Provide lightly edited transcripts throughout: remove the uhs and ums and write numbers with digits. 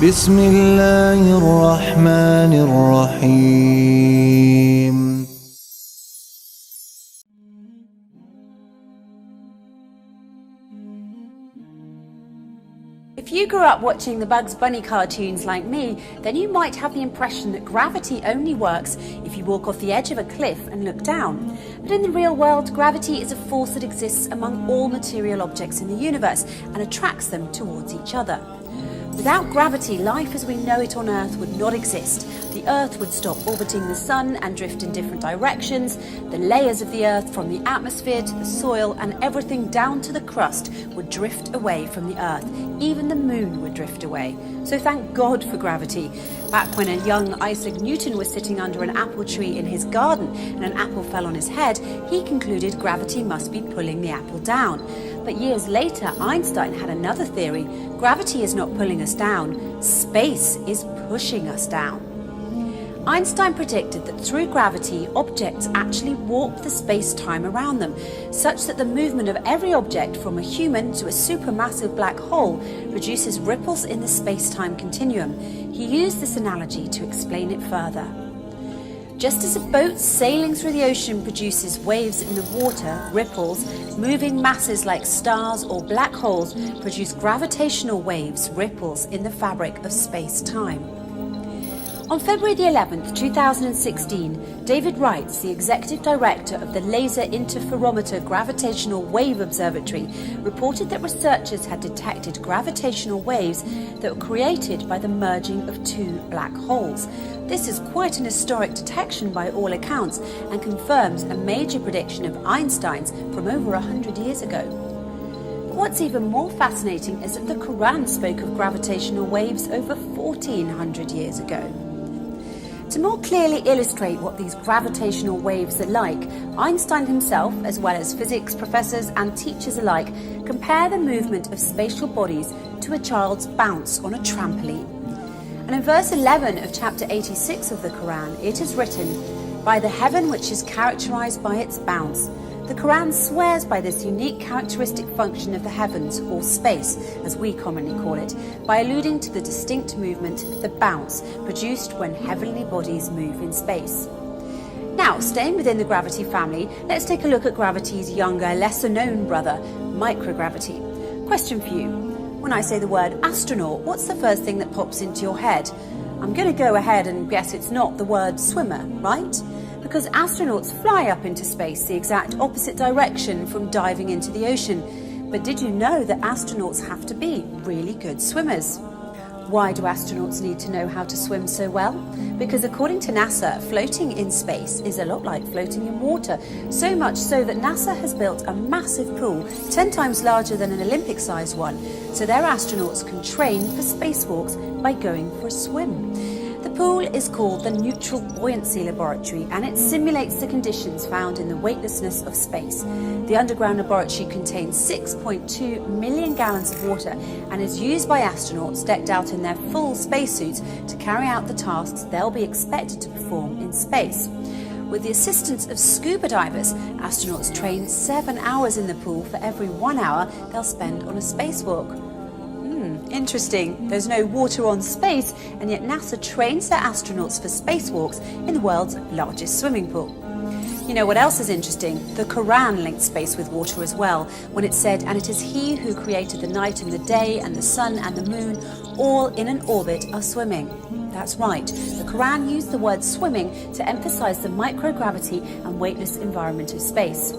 بسم الله الرحمن الرحيم. If you grew up watching the Bugs Bunny cartoons like me, then you might have the impression that gravity only works if you walk off the edge of a cliff and look down. But in the real world, gravity is a force that exists among all material objects in the universe and attracts them towards each other. Without gravity, life as we know it on Earth would not exist. The Earth would stop orbiting the Sun and drift in different directions. The layers of the Earth, from the atmosphere to the soil and everything down to the crust, would drift away from the Earth. Even the Moon would drift away. So thank God for gravity. Back when a young Isaac Newton was sitting under an apple tree in his garden and an apple fell on his head, he concluded gravity must be pulling the apple down. But years later, Einstein had another theory. Gravity is not pulling us down, space is pushing us down. Einstein predicted that through gravity, objects actually warp the space-time around them, such that the movement of every object from a human to a supermassive black hole produces ripples in the space-time continuum. He used this analogy to explain it further. Just as a boat sailing through the ocean produces waves in the water, ripples, moving masses like stars or black holes produce gravitational waves, ripples in the fabric of space-time. On February the 11th, 2016, David Wright, the executive director of the Laser Interferometer Gravitational Wave Observatory, reported that researchers had detected gravitational waves that were created by the merging of two black holes. This is quite an historic detection by all accounts and confirms a major prediction of Einstein's from over 100 years ago. What's even more fascinating is that the Qu'ran spoke of gravitational waves over 1400 years ago. To more clearly illustrate what these gravitational waves are like, Einstein himself, as well as physics professors and teachers alike, compare the movement of spatial bodies to a child's bounce on a trampoline. And in verse 11 of chapter 86 of the Quran, it is written, "By the heaven which is characterized by its bounce." The Quran swears by this unique characteristic function of the heavens, or space, as we commonly call it, by alluding to the distinct movement, the bounce, produced when heavenly bodies move in space. Now, staying within the gravity family, let's take a look at gravity's younger, lesser-known brother, microgravity. Question for you. When I say the word astronaut, what's the first thing that pops into your head? I'm going to go ahead and guess it's not the word swimmer, right? Because astronauts fly up into space the exact opposite direction from diving into the ocean. But did you know that astronauts have to be really good swimmers? Why do astronauts need to know how to swim so well? Because according to NASA, floating in space is a lot like floating in water, so much so that NASA has built a massive pool, 10 times larger than an Olympic-sized one, so their astronauts can train for spacewalks by going for a swim. The pool is called the Neutral Buoyancy Laboratory, and it simulates the conditions found in the weightlessness of space. The underground laboratory contains 6.2 million gallons of water and is used by astronauts decked out in their full spacesuits to carry out the tasks they'll be expected to perform in space. With the assistance of scuba divers, astronauts train 7 hours in the pool for every 1 hour they'll spend on a spacewalk. Interesting. There's no water on space, and yet NASA trains their astronauts for spacewalks in the world's largest swimming pool. You know what else is interesting? The Quran linked space with water as well, when it said, "And it is He who created the night and the day, and the sun and the moon, all in an orbit are swimming." That's right. The Quran used the word swimming to emphasize the microgravity and weightless environment of space.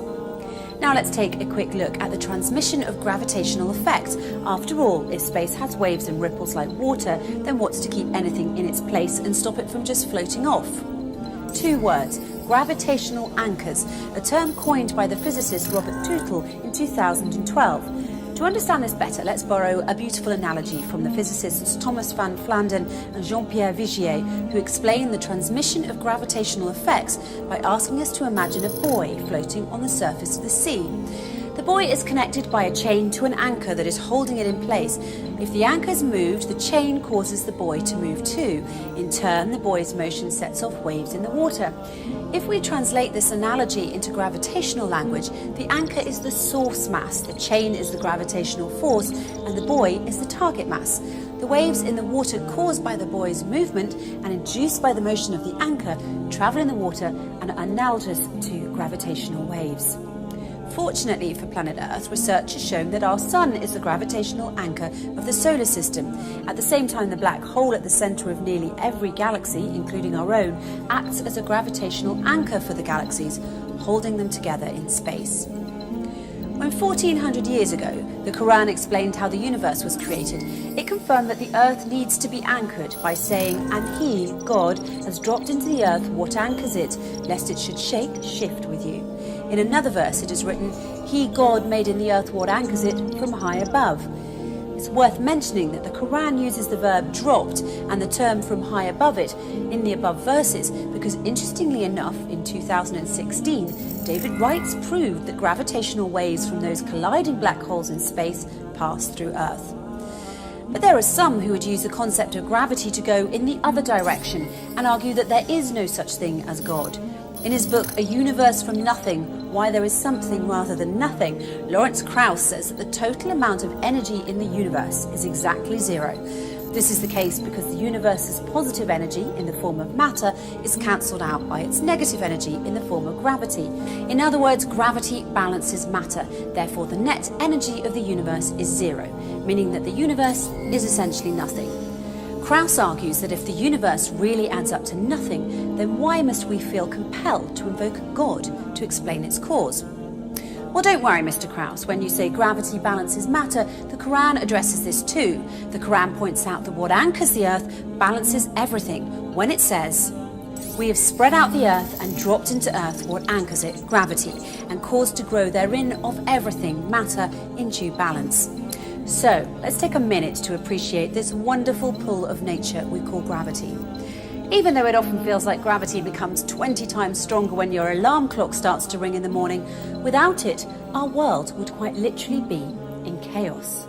Now let's take a quick look at the transmission of gravitational effects. After all, if space has waves and ripples like water, then what's to keep anything in its place and stop it from just floating off? 2 words: gravitational anchors, a term coined by the physicist Robert Tootle in 2012. To understand this better, let's borrow a beautiful analogy from the physicists Thomas van Flandern and Jean-Pierre Vigier, who explain the transmission of gravitational effects by asking us to imagine a buoy floating on the surface of the sea. The buoy is connected by a chain to an anchor that is holding it in place. If the anchor is moved, the chain causes the buoy to move too. In turn, the buoy's motion sets off waves in the water. If we translate this analogy into gravitational language, the anchor is the source mass, the chain is the gravitational force, and the buoy is the target mass. The waves in the water caused by the buoy's movement and induced by the motion of the anchor travel in the water and are analogous to gravitational waves. Fortunately for planet Earth, research has shown that our Sun is the gravitational anchor of the solar system. At the same time, the black hole at the centre of nearly every galaxy, including our own, acts as a gravitational anchor for the galaxies, holding them together in space. When 1400 years ago, the Qu'ran explained how the universe was created, it confirmed that the earth needs to be anchored by saying, "And he, God, has dropped into the earth what anchors it, lest it should shift with you." In another verse it is written, "He, God, made in the earth what anchors it from high above." It's worth mentioning that the Quran uses the verb dropped and the term from high above it in the above verses because, interestingly enough, in 2016, David Wrights proved that gravitational waves from those colliding black holes in space pass through Earth. But there are some who would use the concept of gravity to go in the other direction and argue that there is no such thing as God. In his book, A Universe from Nothing, Why There Is Something Rather Than Nothing, Lawrence Krauss says that the total amount of energy in the universe is exactly zero. This is the case because the universe's positive energy in the form of matter is cancelled out by its negative energy in the form of gravity. In other words, gravity balances matter. Therefore, the net energy of the universe is zero, meaning that the universe is essentially nothing. Krauss argues that if the universe really adds up to nothing, then why must we feel compelled to invoke God to explain its cause? Well, don't worry, Mr. Krauss. When you say gravity balances matter, the Quran addresses this too. The Quran points out that what anchors the earth balances everything when it says, "We have spread out the earth and dropped into earth what anchors it, gravity, and caused to grow therein of everything, matter, in due balance." So, let's take a minute to appreciate this wonderful pull of nature we call gravity. Even though it often feels like gravity becomes 20 times stronger when your alarm clock starts to ring in the morning, without it, our world would quite literally be in chaos.